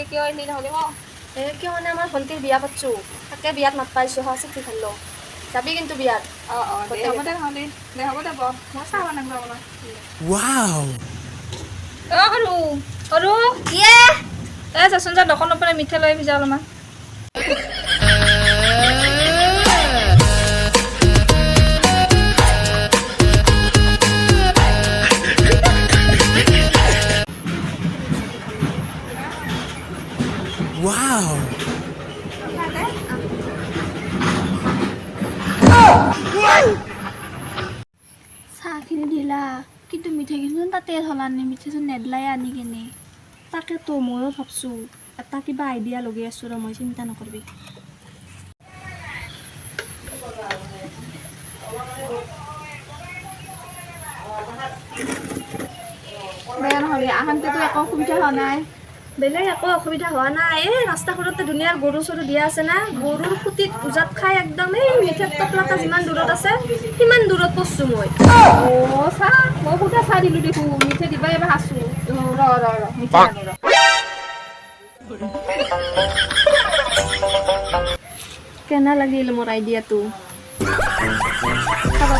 কিয় আহিলি নহ'লে ক কিয় মানে আমাৰ ভণ্টিৰ বিয়া পাতছোঁ তাকে বিয়াত মাত পাইছোঁ হা চিঠি খালোঁ যাবি কিন্তু বিয়াত দে হ'ব দে নহ'লে দে হ'ব দে বৰ মই চাহ বনাম আপোনাৰ Wow! সৰু সৰু ইয়ে যাচোন যা দোকানৰ পৰা মিঠাই লৈ আহিবি যা অলপমান Wow! চাহখিনি দিলা কিন্তু মিঠাইখিনি তাতে থলানি মিঠাইচোন নেদলাই আনি কেনে তাকেতো ময়ো ভাবছোঁ এটা কিবা আইডিয়া লগাই আছোঁ ৰ মই চিন্তা নকৰিবি বেয়া নহ'লে আহানতেতো একো অসুবিধা হোৱা নাই বেলেগ একো অসুবিধা হোৱা নাই এই ৰাস্তাখনতে ধুনীয়াৰ গৰু চৰু দিয়া আছে না গৰুৰ খুটিত উজাত খাই একদম এই মিঠাৰ টপলাটা যিমান দূৰত আছে সিমান দূৰত পৰছোঁ মই চাহ মই সুধা চাহ দিলোঁ দেখোন মিঠাই দিবা এবাৰ আছোঁ ৰ মিঠাই আনো ৰ কেনে লাগিল মোৰ আইডিয়াটো খাবা